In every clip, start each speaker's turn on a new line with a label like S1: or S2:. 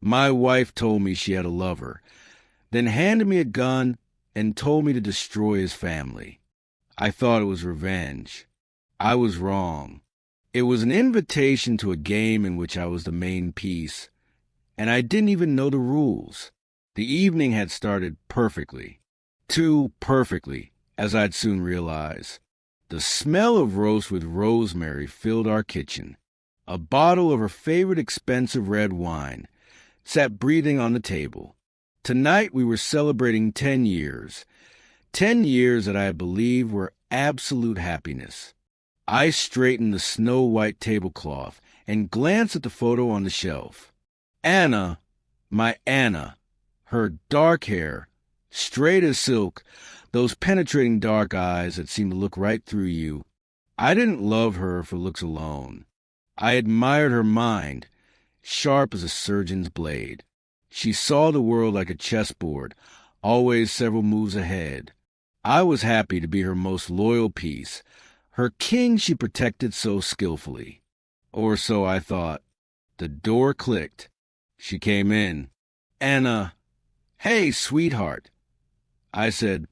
S1: My wife told me she had a lover, then handed me a gun and told me to destroy his family. I thought it was revenge. I was wrong. It was an invitation to a game in which I was the main piece, and I didn't even know the rules. The evening had started perfectly. Too perfectly, as I'd soon realize. The smell of roast with rosemary filled our kitchen. A bottle of her favorite expensive red wine sat breathing on the table. Tonight we were celebrating 10 years. 10 years that I believe were absolute happiness. I straightened the snow-white tablecloth and glanced at the photo on the shelf. Anna, my Anna, her dark hair, straight as silk, those penetrating dark eyes that seemed to look right through you. I didn't love her for looks alone. I admired her mind, sharp as a surgeon's blade. She saw the world like a chessboard, always several moves ahead. I was happy to be her most loyal piece, her king she protected so skillfully. Or so I thought. The door clicked. She came in. Anna, "Hey, sweetheart," I said,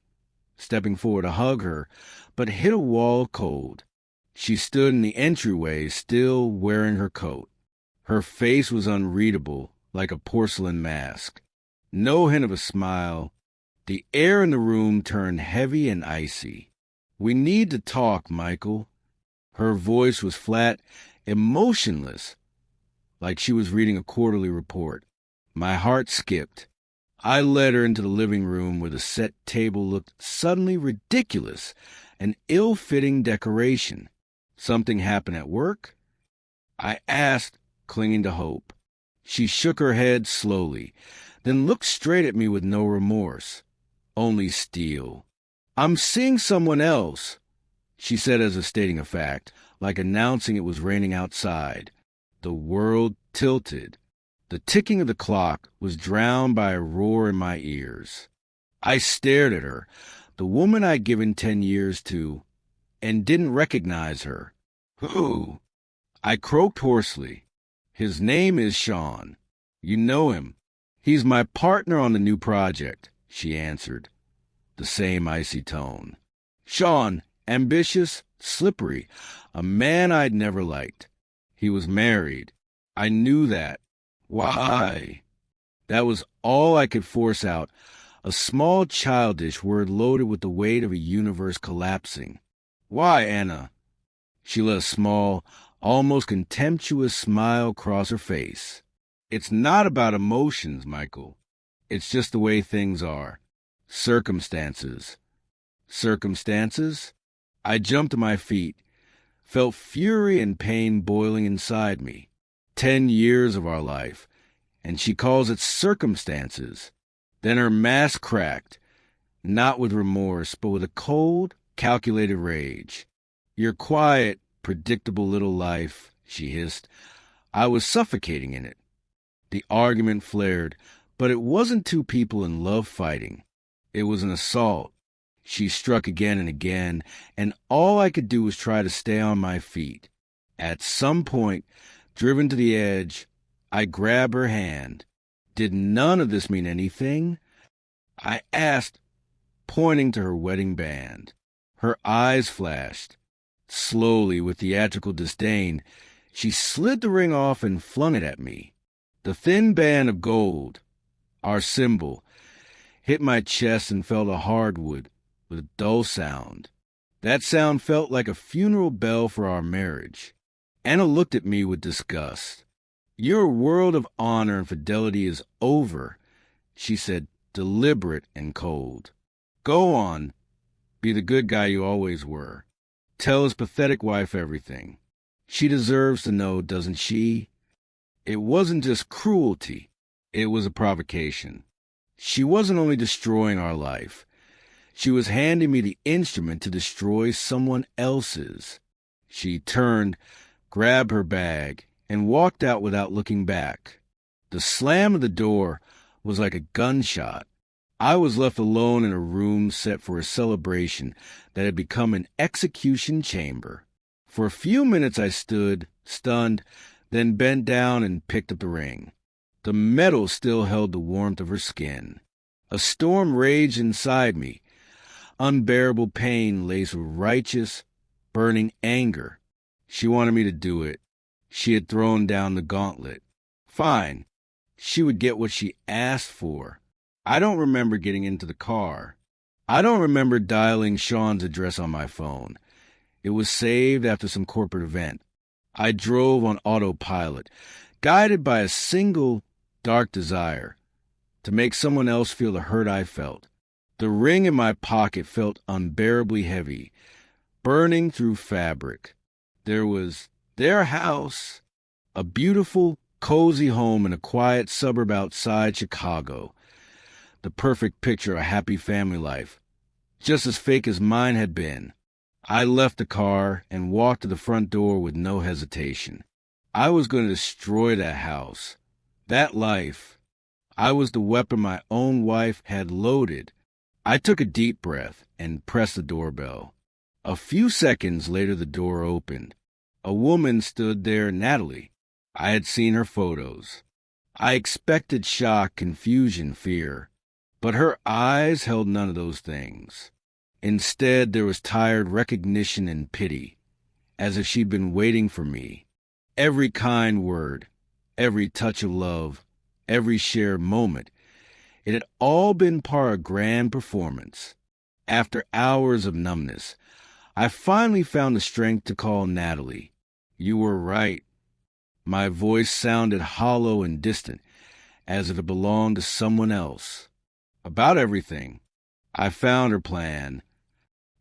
S1: stepping forward to hug her, but hit a wall cold. She stood in the entryway, still wearing her coat. Her face was unreadable, like a porcelain mask. No hint of a smile. The air in the room turned heavy and icy. "We need to talk, Michael." Her voice was flat, emotionless, like she was reading a quarterly report. My heart skipped. I led her into the living room where the set table looked suddenly ridiculous, an ill-fitting decoration. Something happened at work? I asked, clinging to hope. She shook her head slowly, then looked straight at me with no remorse. Only steel. "I'm seeing someone else," she said as if stating a fact, like announcing it was raining outside. The world tilted. The ticking of the clock was drowned by a roar in my ears. I stared at her, the woman I'd given 10 years to, and didn't recognize her. "Who?" I croaked hoarsely. "His name is Sean. You know him. He's my partner on the new project," she answered, the same icy tone. Sean, ambitious, slippery, a man I'd never liked. He was married. I knew that. Why? That was all I could force out, a small childish word loaded with the weight of a universe collapsing. "Why, Anna?" She let a small, almost contemptuous smile cross her face. "It's not about emotions, Michael. It's just the way things are. Circumstances." Circumstances? I jumped to my feet, felt fury and pain boiling inside me. 10 years of our life, and she calls it circumstances. Then her mask cracked, not with remorse, but with a cold, calculated rage. "Your quiet, predictable little life," she hissed. I was suffocating in it. The argument flared, but it wasn't two people in love fighting. It was an assault. She struck again and again, and all I could do was try to stay on my feet. At some point, driven to the edge, I grabbed her hand. Did none of this mean anything? I asked, pointing to her wedding band. Her eyes flashed. Slowly, with theatrical disdain, she slid the ring off and flung it at me. The thin band of gold, our symbol, hit my chest and fell to hardwood with a dull sound. That sound felt like a funeral bell for our marriage. Anna looked at me with disgust. "Your world of honor and fidelity is over," she said, deliberate and cold. "Go on. Be the good guy you always were. Tell his pathetic wife everything. She deserves to know, doesn't she?" It wasn't just cruelty. It was a provocation. She wasn't only destroying our life. She was handing me the instrument to destroy someone else's. She turned, grabbed her bag, and walked out without looking back. The slam of the door was like a gunshot. I was left alone in a room set for a celebration that had become an execution chamber. For a few minutes I stood, stunned, then bent down and picked up the ring. The metal still held the warmth of her skin. A storm raged inside me, unbearable pain laced with righteous, burning anger. She wanted me to do it. She had thrown down the gauntlet. Fine. She would get what she asked for. I don't remember getting into the car. I don't remember dialing Sean's address on my phone. It was saved after some corporate event. I drove on autopilot, guided by a single dark desire, to make someone else feel the hurt I felt. The ring in my pocket felt unbearably heavy, burning through fabric. There was their house, a beautiful, cozy home in a quiet suburb outside Chicago. The perfect picture of a happy family life, just as fake as mine had been. I left the car and walked to the front door with no hesitation. I was going to destroy that house, that life. I was the weapon my own wife had loaded. I took a deep breath and pressed the doorbell. A few seconds later, the door opened. A woman stood there, Natalie. I had seen her photos. I expected shock, confusion, fear. But her eyes held none of those things. Instead, there was tired recognition and pity, as if she'd been waiting for me. Every kind word, every touch of love, every shared moment, it had all been part of a grand performance. After hours of numbness, I finally found the strength to call Natalie. You were right. My voice sounded hollow and distant, as if it belonged to someone else. About everything. I found her plan.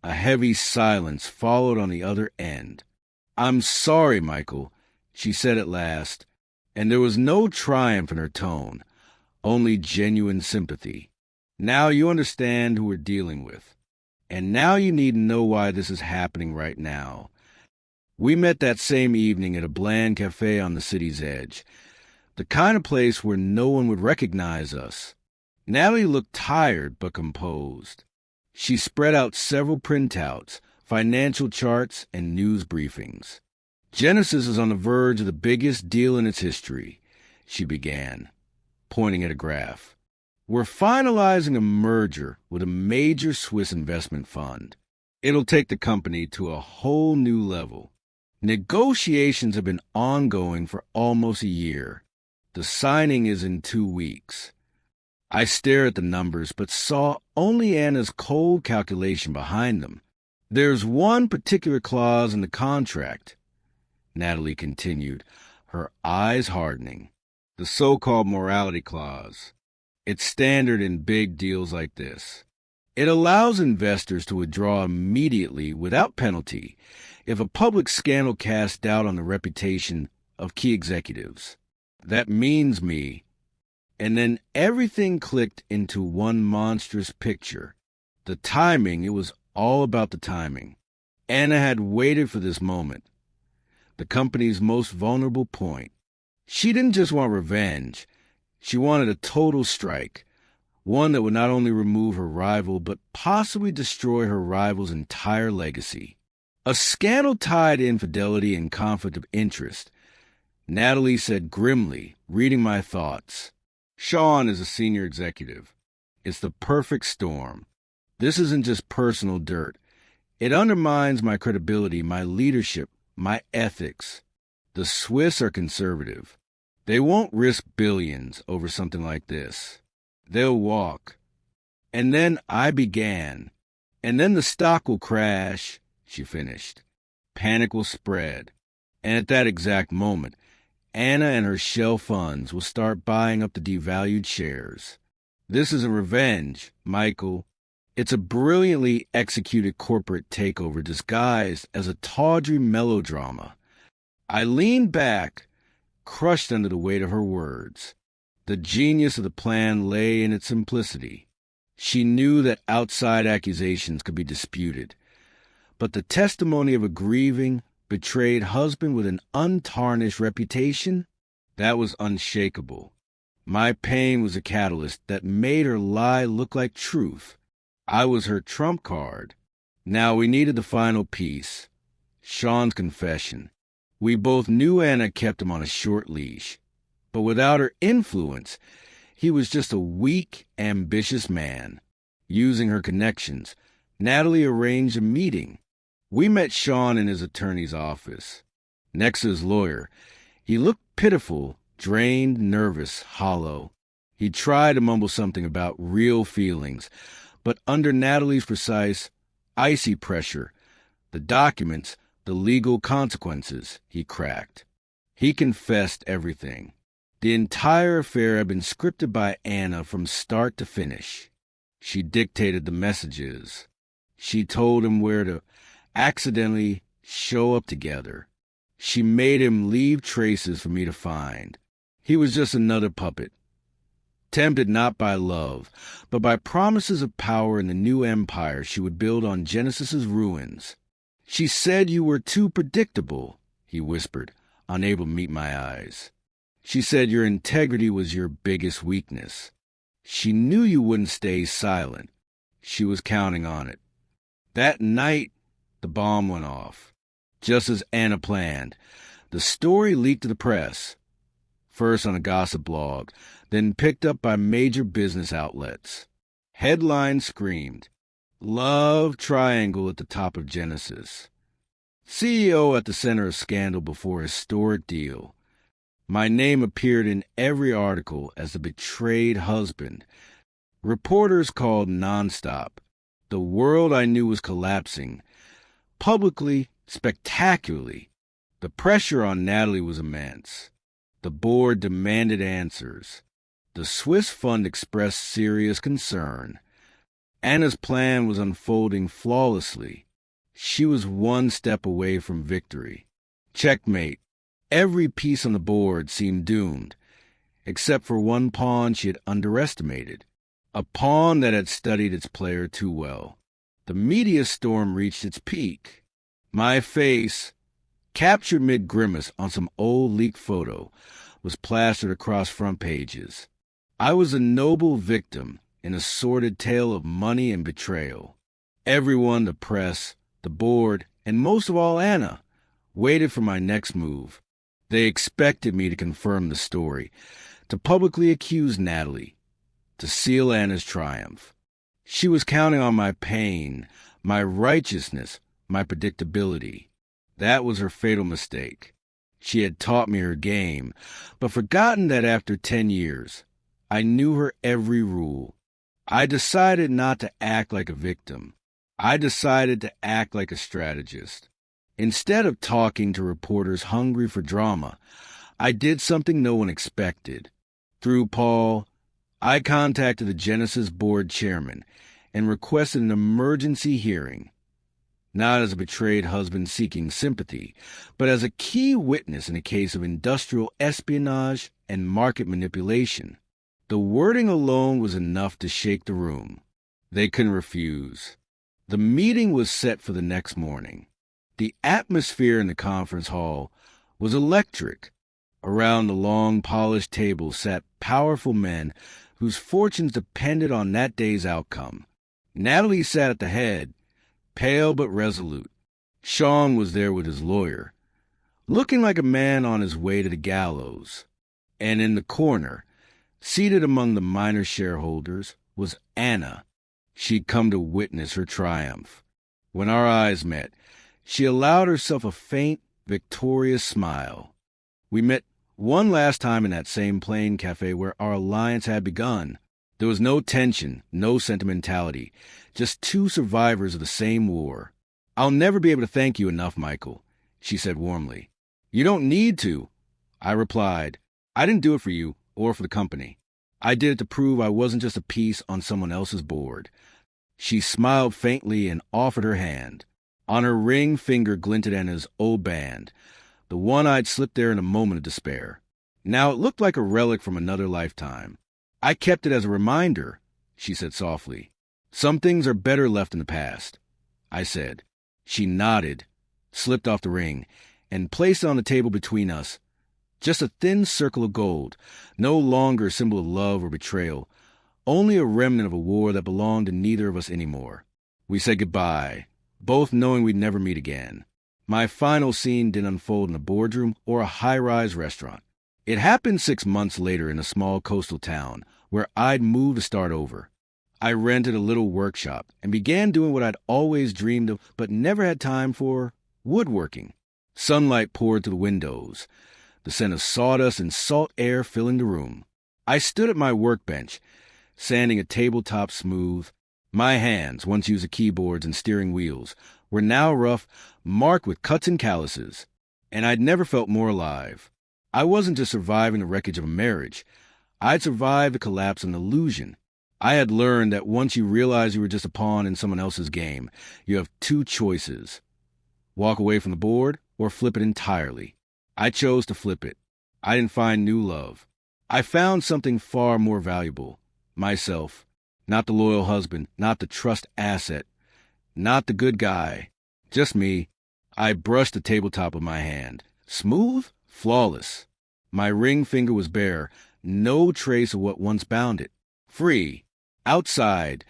S1: A heavy silence followed on the other end. I'm sorry, Michael, she said at last, and there was no triumph in her tone, only genuine sympathy. Now you understand who we're dealing with, and now you need to know why this is happening right now. We met that same evening at a bland cafe on the city's edge, the kind of place where no one would recognize us. Natalie looked tired but composed. She spread out several printouts, financial charts, and news briefings. Genesis is on the verge of the biggest deal in its history, she began, pointing at a graph. We're finalizing a merger with a major Swiss investment fund. It'll take the company to a whole new level. Negotiations have been ongoing for almost a year. The signing is in 2 weeks. I stared at the numbers, but saw only Anna's cold calculation behind them. There's one particular clause in the contract, Natalie continued, her eyes hardening. The so-called morality clause. It's standard in big deals like this. It allows investors to withdraw immediately without penalty if a public scandal casts doubt on the reputation of key executives. That means me. And then everything clicked into one monstrous picture. The timing, it was all about the timing. Anna had waited for this moment, the company's most vulnerable point. She didn't just want revenge. She wanted a total strike, one that would not only remove her rival, but possibly destroy her rival's entire legacy. A scandal tied to infidelity and conflict of interest. Natalie said grimly, reading my thoughts. Sean is a senior executive. It's the perfect storm. This isn't just personal dirt. It undermines my credibility, my leadership, my ethics. The Swiss are conservative. They won't risk billions over something like this. They'll walk. And then I began. And then the stock will crash, she finished. Panic will spread. And at that exact moment, Anna and her shell funds will start buying up the devalued shares. This is a revenge, Michael. It's a brilliantly executed corporate takeover disguised as a tawdry melodrama. I leaned back, crushed under the weight of her words. The genius of the plan lay in its simplicity. She knew that outside accusations could be disputed, but the testimony of a grieving, betrayed husband with an untarnished reputation, that was unshakable. My pain was a catalyst that made her lie look like truth. I was her trump card. Now we needed the final piece, Sean's confession. We both knew Anna kept him on a short leash. But without her influence, he was just a weak, ambitious man. Using her connections, Natalie arranged a meeting. We met Sean in his attorney's office. Next to his lawyer, he looked pitiful, drained, nervous, hollow. He tried to mumble something about real feelings, but under Natalie's precise, icy pressure, the documents, the legal consequences, he cracked. He confessed everything. The entire affair had been scripted by Anna from start to finish. She dictated the messages. She told him where to accidentally show up together. She made him leave traces for me to find. He was just another puppet, tempted not by love, but by promises of power in the new empire she would build on Genesis's ruins. She said you were too predictable, he whispered, unable to meet my eyes. She said your integrity was your biggest weakness. She knew you wouldn't stay silent. She was counting on it. That night, the bomb went off. Just as Anna planned, the story leaked to the press. First on a gossip blog, then picked up by major business outlets. Headlines screamed, "Love Triangle at the top of Genesis. CEO at the center of scandal before historic deal." My name appeared in every article as the betrayed husband. Reporters called nonstop. The world I knew was collapsing. Publicly, spectacularly. The pressure on Natalie was immense. The board demanded answers. The Swiss fund expressed serious concern. Anna's plan was unfolding flawlessly. She was one step away from victory. Checkmate. Every piece on the board seemed doomed, except for one pawn she had underestimated, a pawn that had studied its player too well. The media storm reached its peak. My face, captured mid-grimace on some old leaked photo, was plastered across front pages. I was a noble victim in a sordid tale of money and betrayal. Everyone, the press, the board, and most of all Anna, waited for my next move. They expected me to confirm the story, to publicly accuse Natalie, to seal Anna's triumph. She was counting on my pain, my righteousness, my predictability. That was her fatal mistake. She had taught me her game, but forgotten that after 10 years, I knew her every rule. I decided not to act like a victim. I decided to act like a strategist. Instead of talking to reporters hungry for drama, I did something no one expected. Through Paul, I contacted the Genesis board chairman and requested an emergency hearing, not as a betrayed husband seeking sympathy, but as a key witness in a case of industrial espionage and market manipulation. The wording alone was enough to shake the room. They couldn't refuse. The meeting was set for the next morning. The atmosphere in the conference hall was electric. Around the long, polished table sat powerful men whose fortunes depended on that day's outcome. Natalie sat at the head, pale but resolute. Sean was there with his lawyer, looking like a man on his way to the gallows. And in the corner, seated among the minor shareholders, was Anna. She'd come to witness her triumph. When our eyes met, she allowed herself a faint, victorious smile. We met one last time in that same plain cafe where our alliance had begun. There was no tension, no sentimentality, just two survivors of the same war. "I'll never be able to thank you enough, Michael," she said warmly. "You don't need to," I replied. "I didn't do it for you or for the company. I did it to prove I wasn't just a piece on someone else's board." She smiled faintly and offered her hand. On her ring finger glinted Anna's old band, the one I'd slipped there in a moment of despair. Now it looked like a relic from another lifetime. "I kept it as a reminder," she said softly. "Some things are better left in the past," I said. She nodded, slipped off the ring, and placed it on the table between us. Just a thin circle of gold, no longer a symbol of love or betrayal, only a remnant of a war that belonged to neither of us anymore. We said goodbye, both knowing we'd never meet again. My final scene didn't unfold in a boardroom or a high-rise restaurant. It happened 6 months later in a small coastal town where I'd moved to start over. I rented a little workshop and began doing what I'd always dreamed of but never had time for: woodworking. Sunlight poured through the windows, the scent of sawdust and salt air filling the room. I stood at my workbench, sanding a tabletop smooth. My hands, once used to keyboards and steering wheels, were now rough, marked with cuts and calluses, and I'd never felt more alive. I wasn't just surviving the wreckage of a marriage. I'd survived the collapse of an illusion. I had learned that once you realize you were just a pawn in someone else's game, you have two choices: walk away from the board or flip it entirely. I chose to flip it. I didn't find new love. I found something far more valuable: myself. Not the loyal husband, not the trust asset, not the good guy. Just me. I brushed the tabletop with my hand. Smooth, flawless. My ring finger was bare, no trace of what once bound it. Free. Outside,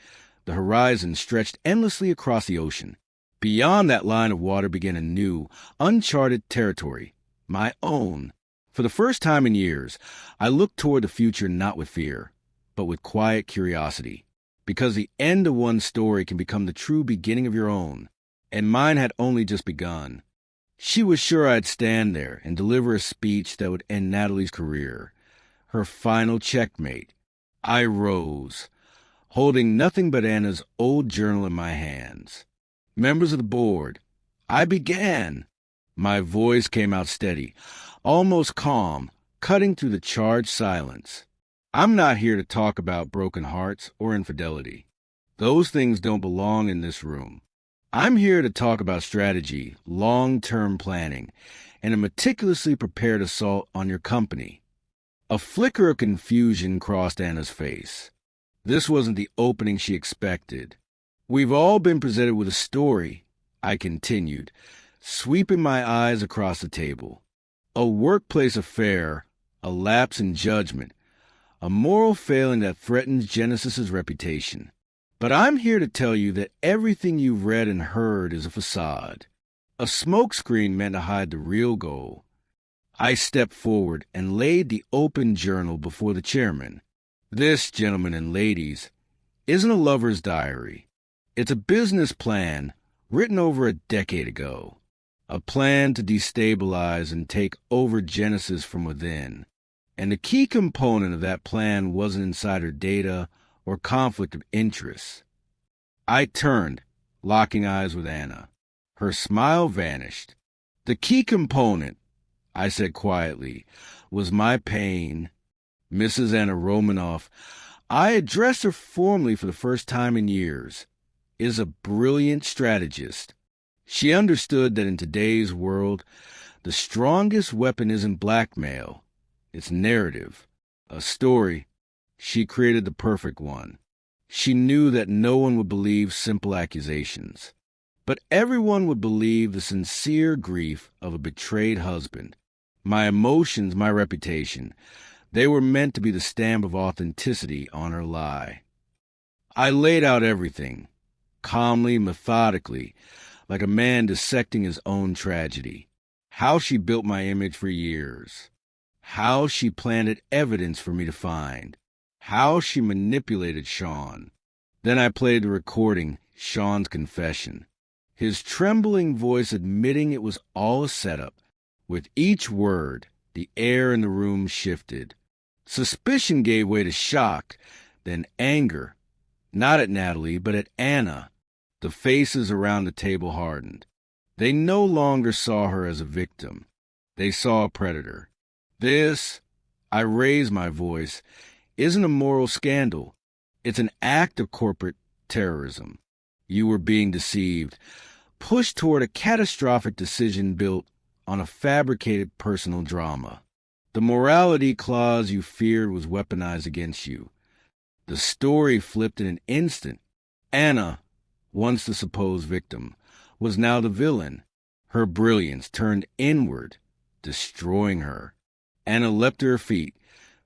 S1: the horizon stretched endlessly across the ocean. Beyond that line of water began a new, uncharted territory. My own. For the first time in years, I looked toward the future not with fear, but with quiet curiosity. Because the end of one's story can become the true beginning of your own, and mine had only just begun. She was sure I'd stand there and deliver a speech that would end Natalie's career, her final checkmate. I rose, holding nothing but Anna's old journal in my hands. Members of the board, I began. My voice came out steady, almost calm, cutting through the charged silence. I'm not here to talk about broken hearts or infidelity. Those things don't belong in this room. I'm here to talk about strategy, long-term planning, and a meticulously prepared assault on your company. A flicker of confusion crossed Anna's face. This wasn't the opening she expected. We've all been presented with a story, I continued, sweeping my eyes across the table. A workplace affair, a lapse in judgment, a moral failing that threatens Genesis's reputation. But I'm here to tell you that everything you've read and heard is a facade, a smokescreen meant to hide the real goal. I stepped forward and laid the open journal before the chairman. This, gentlemen and ladies, isn't a lover's diary. It's a business plan written over a decade ago, a plan to destabilize and take over Genesis from within. And the key component of that plan wasn't insider data or conflict of interest. I turned, locking eyes with Anna. Her smile vanished. The key component, I said quietly, was my pain. Mrs. Anna Romanoff, I addressed her formally for the first time in years, is a brilliant strategist. She understood that in today's world, the strongest weapon isn't blackmail. It's narrative, a story. She created the perfect one. She knew that no one would believe simple accusations, but everyone would believe the sincere grief of a betrayed husband. My emotions, my reputation, they were meant to be the stamp of authenticity on her lie. I laid out everything, calmly, methodically, like a man dissecting his own tragedy. How she built my image for years. How she planted evidence for me to find. How she manipulated Sean. Then I played the recording, Sean's confession. His trembling voice admitting it was all a setup. With each word, the air in the room shifted. Suspicion gave way to shock, then anger. Not at Natalie, but at Anna. The faces around the table hardened. They no longer saw her as a victim. They saw a predator. This, I raised my voice, isn't a moral scandal. It's an act of corporate terrorism. You were being deceived, pushed toward a catastrophic decision built on a fabricated personal drama. The morality clause you feared was weaponized against you. The story flipped in an instant. Anna, once the supposed victim, was now the villain. Her brilliance turned inward, destroying her. Anna leapt to her feet,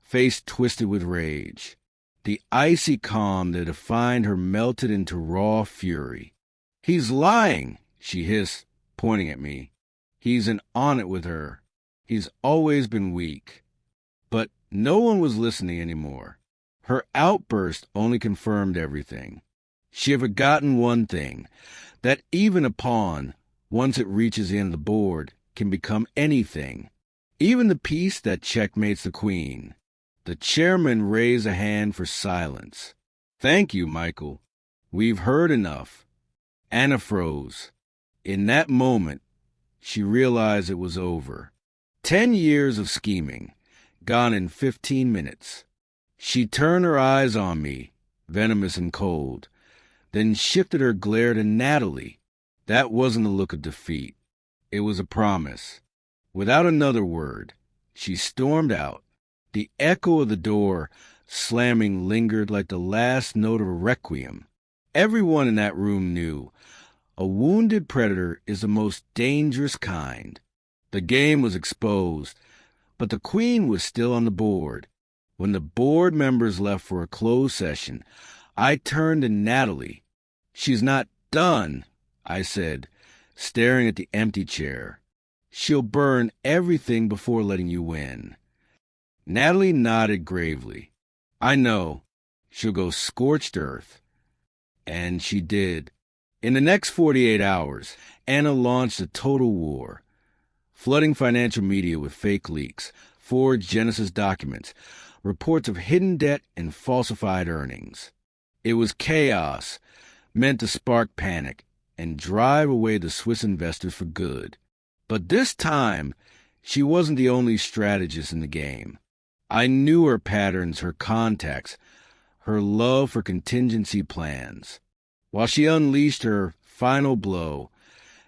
S1: face twisted with rage. The icy calm that defined her melted into raw fury. "He's lying," she hissed, pointing at me. "He's on it with her. He's always been weak." But no one was listening anymore. Her outburst only confirmed everything. She had forgotten one thing, that even a pawn, once it reaches the end of the board, can become anything, even the piece that checkmates the queen. The chairman raised a hand for silence. "Thank you, Michael. We've heard enough." Anna froze. In that moment, she realized it was over. 10 years of scheming, gone in 15 minutes. She turned her eyes on me, venomous and cold, then shifted her glare to Natalie. That wasn't a look of defeat. It was a promise. Without another word, she stormed out. The echo of the door slamming lingered like the last note of a requiem. Everyone in that room knew a wounded predator is the most dangerous kind. The game was exposed, but the queen was still on the board. When the board members left for a closed session, I turned to Natalie. "She's not done," I said, staring at the empty chair. "She'll burn everything before letting you win." Natalie nodded gravely. "I know. She'll go scorched earth." And she did. In the next 48 hours, Anna launched a total war, flooding financial media with fake leaks, forged Genesis documents, reports of hidden debt and falsified earnings. It was chaos, meant to spark panic and drive away the Swiss investors for good. But this time, she wasn't the only strategist in the game. I knew her patterns, her contacts, her love for contingency plans. While she unleashed her final blow,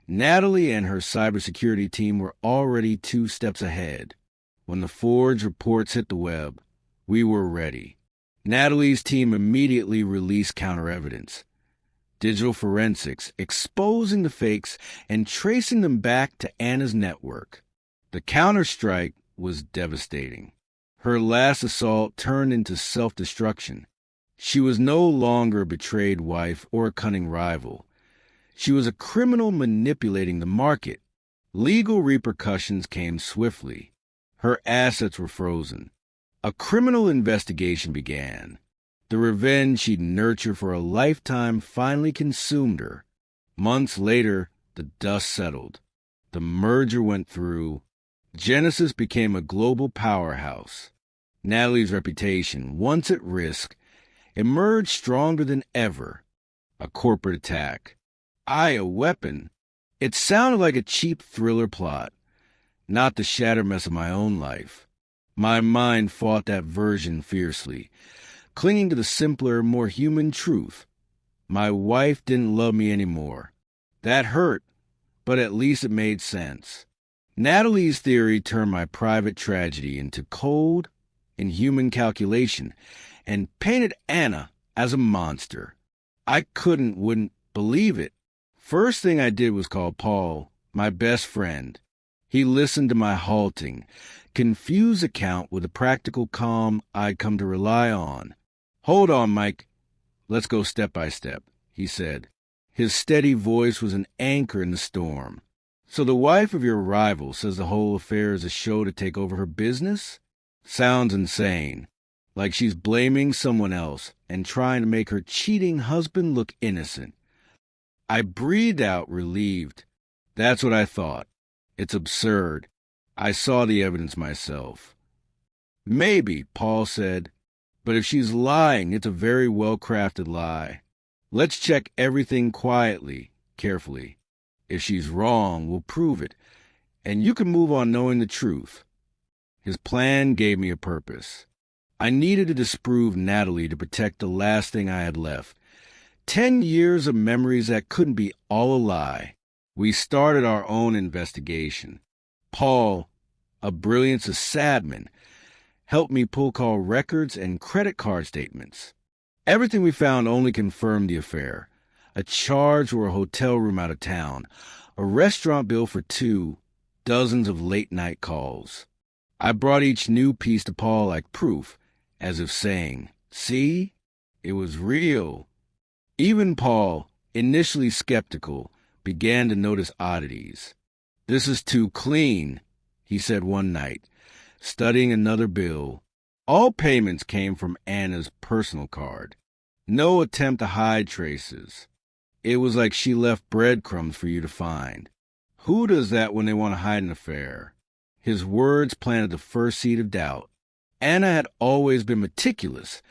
S1: Natalie and her cybersecurity team were already 2 steps ahead. When the forged reports hit the web, we were ready. Natalie's team immediately released counter-evidence, digital forensics, exposing the fakes and tracing them back to Anna's network. The counterstrike was devastating. Her last assault turned into self-destruction. She was no longer a betrayed wife or a cunning rival. She was a criminal manipulating the market. Legal repercussions came swiftly. Her assets were frozen. A criminal investigation began. The revenge she'd nurtured for a lifetime finally consumed her. Months later, the dust settled. The merger went through. Genesis became a global powerhouse. Natalie's reputation, once at risk, emerged stronger than ever. A corporate attack. A weapon. It sounded like a cheap thriller plot, not the shattered mess of my own life. My mind fought that version fiercely, clinging to the simpler, more human truth. My wife didn't love me anymore. That hurt, but at least it made sense. Natalie's theory turned my private tragedy into cold, inhuman calculation and painted Anna as a monster. I wouldn't believe it. First thing I did was call Paul, my best friend. He listened to my halting, confused account with the practical calm I'd come to rely on. "Hold on, Mike. Let's go step by step," he said. His steady voice was an anchor in the storm. "So the wife of your rival says the whole affair is a show to take over her business? Sounds insane. Like she's blaming someone else and trying to make her cheating husband look innocent." I breathed out, relieved. That's what I thought. It's absurd. I saw the evidence myself. "Maybe," Paul said, "but if she's lying, it's a very well-crafted lie. Let's check everything quietly, carefully. If she's wrong, we'll prove it, and you can move on knowing the truth." His plan gave me a purpose. I needed to disprove Natalie to protect the last thing I had left. 10 years of memories that couldn't be all a lie. We started our own investigation. Paul, a brilliant sysadmin, helped me pull call records and credit card statements. Everything we found only confirmed the affair. A charge for a hotel room out of town, a restaurant bill for 2, dozens of late-night calls. I brought each new piece to Paul like proof, as if saying, "See? It was real." Even Paul, initially skeptical, began to notice oddities. "This is too clean," he said one night, studying another bill. All payments came from Anna's personal card. No attempt to hide traces. It was like she left breadcrumbs for you to find. Who does that when they want to hide an affair? His words planted the first seed of doubt. Anna had always been meticulous,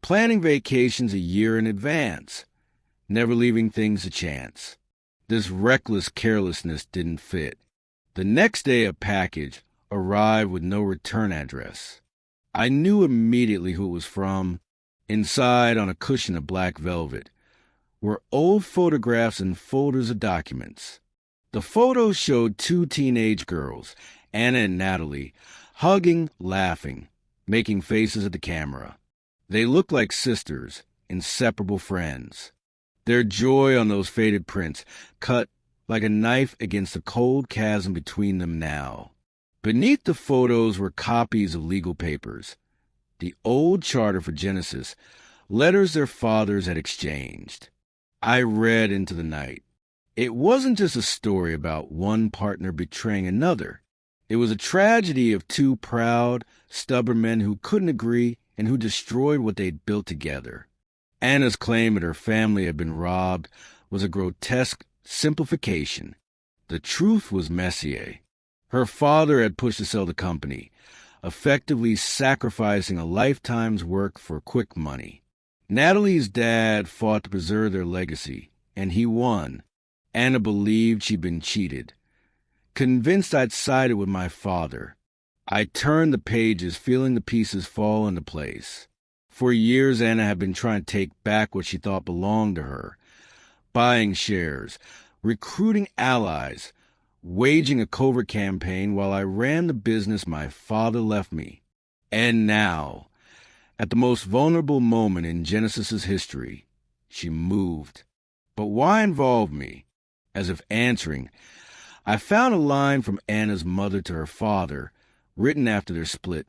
S1: planning vacations a year in advance, never leaving things to chance. This reckless carelessness didn't fit. The next day, a package arrived with no return address. I knew immediately who it was from. Inside, on a cushion of black velvet, were old photographs and folders of documents. The photos showed two teenage girls, Anna and Natalie, hugging, laughing, making faces at the camera. They looked like sisters, inseparable friends. Their joy on those faded prints cut like a knife against the cold chasm between them now. Beneath the photos were copies of legal papers, the old charter for Genesis, letters their fathers had exchanged. I read into the night. It wasn't just a story about one partner betraying another. It was a tragedy of two proud, stubborn men who couldn't agree and who destroyed what they'd built together. Anna's claim that her family had been robbed was a grotesque simplification. The truth was Messier. Her father had pushed to sell the company, effectively sacrificing a lifetime's work for quick money. Natalie's dad fought to preserve their legacy, and he won. Anna believed she'd been cheated. Convinced I'd sided with my father, I turned the pages, feeling the pieces fall into place. For years, Anna had been trying to take back what she thought belonged to her, buying shares, recruiting allies, waging a covert campaign while I ran the business my father left me. And now, at the most vulnerable moment in Genesis's history, she moved. But why involve me? As if answering, I found a line from Anna's mother to her father, written after their split.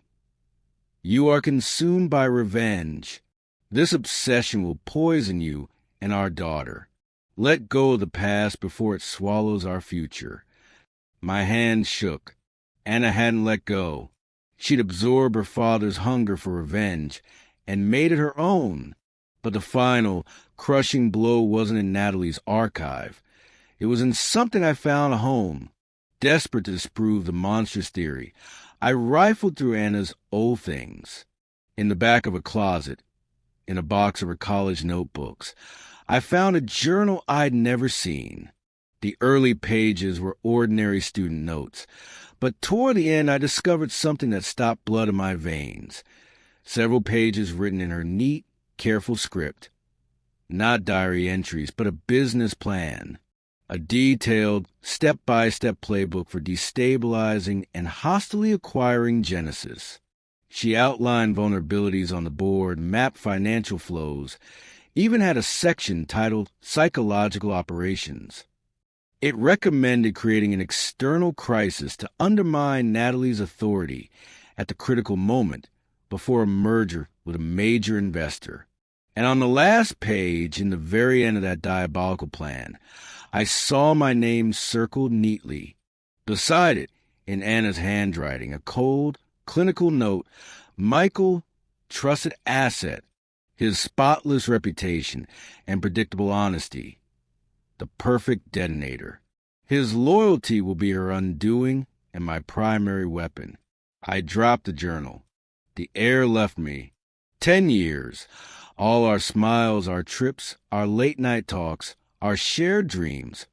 S1: You are consumed by revenge. This obsession will poison you and our daughter. Let go of the past before it swallows our future. My hand shook. Anna hadn't let go. She'd absorbed her father's hunger for revenge and made it her own. But the final, crushing blow wasn't in Natalie's archive. It was in something I found at home. Desperate to disprove the monstrous theory, I rifled through Anna's old things. In the back of a closet, in a box of her college notebooks, I found a journal I'd never seen. The early pages were ordinary student notes, but toward the end I discovered something that stopped blood in my veins. Several pages written in her neat, careful script. Not diary entries, but a business plan. A detailed, step-by-step playbook for destabilizing and hostilely acquiring Genesis. She outlined vulnerabilities on the board, mapped financial flows, even had a section titled Psychological Operations. It recommended creating an external crisis to undermine Natalie's authority at the critical moment before a merger with a major investor. And on the last page, in the very end of that diabolical plan, I saw my name circled neatly. Beside it, in Anna's handwriting, a cold, clinical note, Michael, trusted asset, his spotless reputation and predictable honesty, the perfect detonator. His loyalty will be her undoing and my primary weapon. I dropped the journal. The air left me. 10 years. All our smiles, our trips, our late-night talks, our shared dreams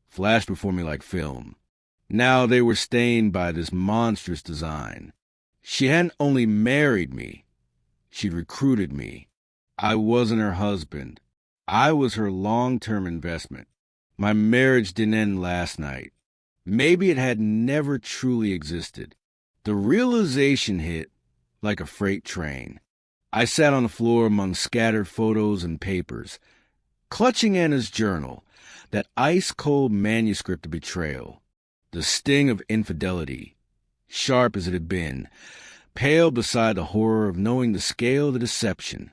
S1: flashed before me like film. Now they were stained by this monstrous design. She hadn't only married me, she'd recruited me. I wasn't her husband. I was her long-term investment. My marriage didn't end last night. Maybe it had never truly existed. The realization hit like a freight train. I sat on the floor among scattered photos and papers, clutching Anna's journal, that ice-cold manuscript of betrayal. The sting of infidelity, sharp as it had been, paled beside the horror of knowing the scale of the deception.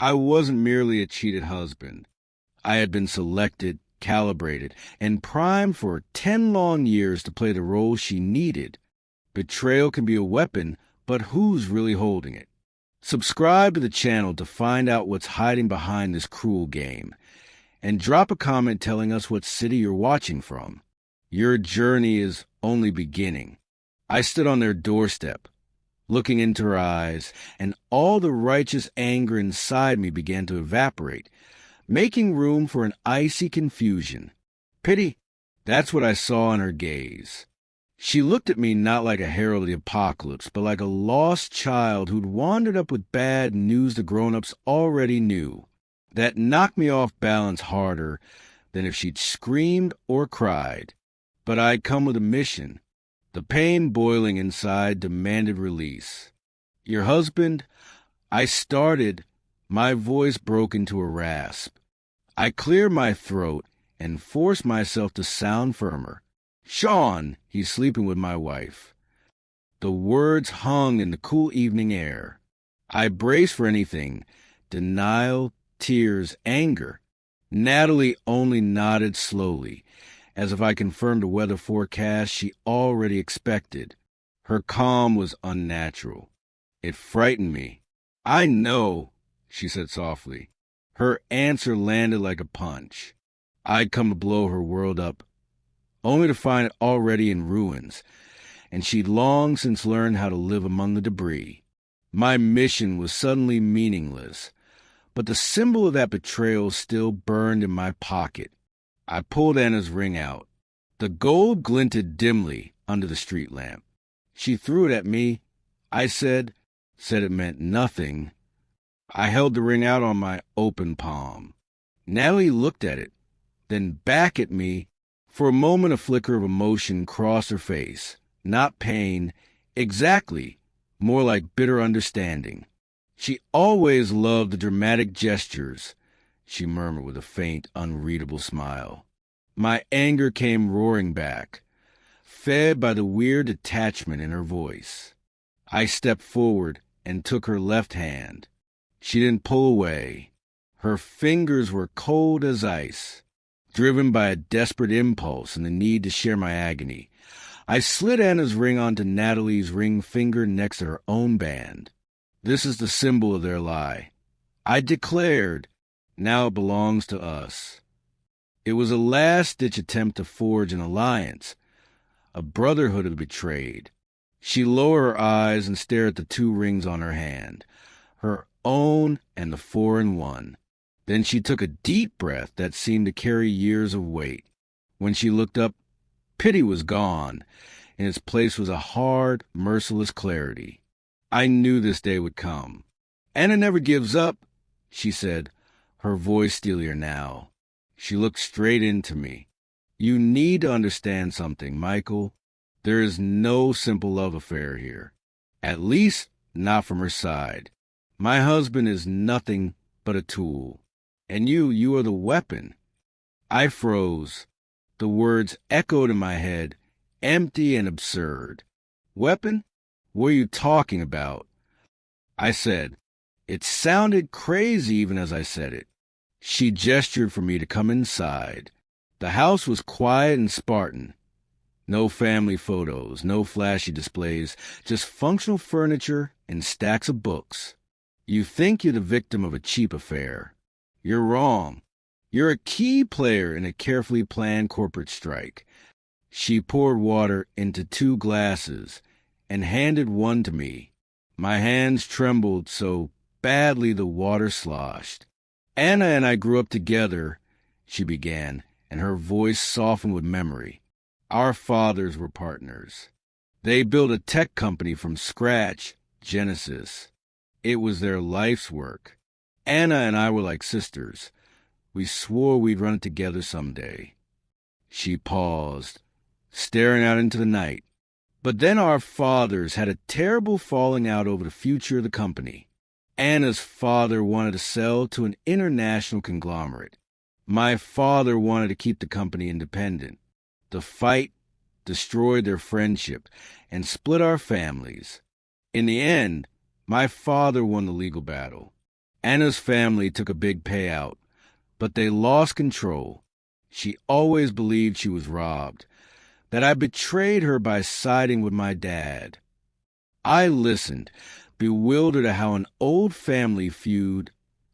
S1: I wasn't merely a cheated husband. I had been selected, calibrated, and primed for 10 long years to play the role she needed. Betrayal can be a weapon, but who's really holding it? Subscribe to the channel to find out what's hiding behind this cruel game. And drop a comment telling us what city you're watching from. Your journey is only beginning. I stood on their doorstep, looking into her eyes, and all the righteous anger inside me began to evaporate, making room for an icy confusion. Pity, that's what I saw in her gaze. She looked at me not like a herald of the apocalypse, but like a lost child who'd wandered up with bad news the grown-ups already knew. That knocked me off balance harder than if she'd screamed or cried. But I'd come with a mission. The pain boiling inside demanded release. Your husband? I started, my voice broke into a rasp. I cleared my throat and forced myself to sound firmer. Sean, he's sleeping with my wife. The words hung in the cool evening air. I braced for anything. Denial, tears, anger. Natalie only nodded slowly, as if I confirmed a weather forecast she already expected. Her calm was unnatural. It frightened me. I know, she said softly. Her answer landed like a punch. I'd come to blow her world up, only to find it already in ruins, and she'd long since learned how to live among the debris. My mission was suddenly meaningless, but the symbol of that betrayal still burned in my pocket. I pulled Anna's ring out. The gold glinted dimly under the street lamp. She threw it at me. I said it meant nothing. I held the ring out on my open palm. Natalie looked at it, then back at me. For a moment, a flicker of emotion crossed her face. Not pain, exactly, more like bitter understanding. She always loved the dramatic gestures, she murmured with a faint, unreadable smile. My anger came roaring back, fed by the weird detachment in her voice. I stepped forward and took her left hand. She didn't pull away. Her fingers were cold as ice. Driven by a desperate impulse and the need to share my agony, I slid Anna's ring onto Natalie's ring finger next to her own band. This is the symbol of their lie. I declared, now it belongs to us. It was a last-ditch attempt to forge an alliance, a brotherhood of the betrayed. She lowered her eyes and stared at the two rings on her hand, her own and the 4-in-1. Then she took a deep breath that seemed to carry years of weight. When she looked up, pity was gone. In its place was a hard, merciless clarity. I knew this day would come. Anna never gives up, she said, her voice steelier now. She looked straight into me. You need to understand something, Michael. There is no simple love affair here. At least, not from her side. My husband is nothing but a tool. And you are the weapon. I froze. The words echoed in my head, empty and absurd. Weapon? What are you talking about? I said. It sounded crazy even as I said it. She gestured for me to come inside. The house was quiet and Spartan. No family photos, no flashy displays, just functional furniture and stacks of books. You think you're the victim of a cheap affair. You're wrong. You're a key player in a carefully planned corporate strike. She poured water into 2 glasses and handed one to me. My hands trembled so badly the water sloshed. Anna and I grew up together, she began, and her voice softened with memory. Our fathers were partners. They built a tech company from scratch, Genesis. It was their life's work. Anna and I were like sisters. We swore we'd run it together someday. She paused, staring out into the night. But then our fathers had a terrible falling out over the future of the company. Anna's father wanted to sell to an international conglomerate. My father wanted to keep the company independent. The fight destroyed their friendship and split our families. In the end, my father won the legal battle. Anna's family took a big payout, but they lost control. She always believed she was robbed, that I betrayed her by siding with my dad. I listened, bewildered at how an old family feud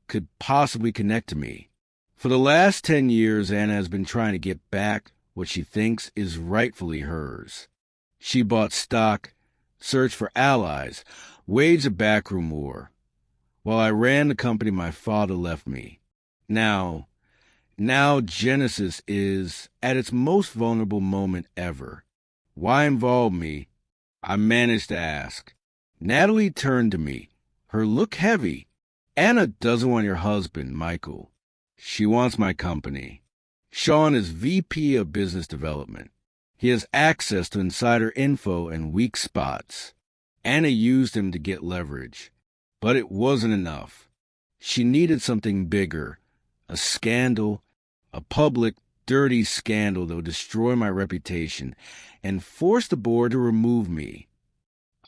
S1: could possibly connect to me. For the last 10 years, Anna has been trying to get back what she thinks is rightfully hers. She bought stock, searched for allies, waged a backroom war, while I ran the company my father left me. Now Genesis is at its most vulnerable moment ever. Why involve me? I managed to ask. Natalie turned to me, her look heavy. Anna doesn't want your husband, Michael. She wants my company. Sean is VP of Business Development. He has access to insider info and weak spots. Anna used him to get leverage. But it wasn't enough. She needed something bigger, a scandal, a public, dirty scandal that would destroy my reputation and force the board to remove me.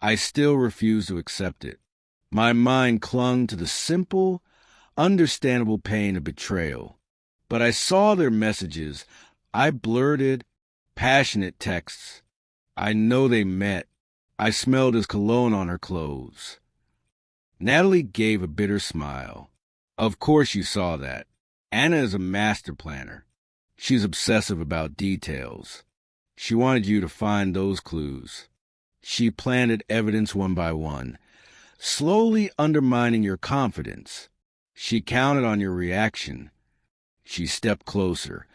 S1: I still refused to accept it. My mind clung to the simple, understandable pain of betrayal. But I saw their messages. I blurted passionate texts. I know they met. I smelled his cologne on her clothes. Natalie gave a bitter smile. Of course you saw that. Anna is a master planner. She's obsessive about details. She wanted you to find those clues. She planted evidence one by one, slowly undermining your confidence. She counted on your reaction. She stepped closer.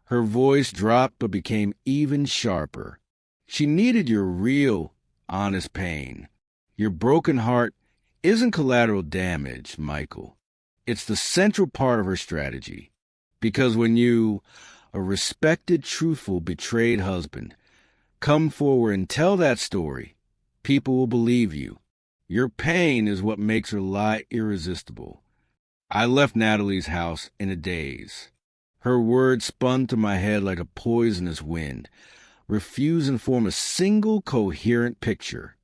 S1: Her voice dropped but became even sharper. She needed your real, honest pain. Your broken heart isn't collateral damage, Michael. It's the central part of her strategy. Because when you, a respected, truthful, betrayed husband, come forward and tell that story, people will believe you. Your pain is what makes her lie irresistible. I left Natalie's house in a daze. Her words spun through my head like a poisonous wind, refusing to form a single coherent picture.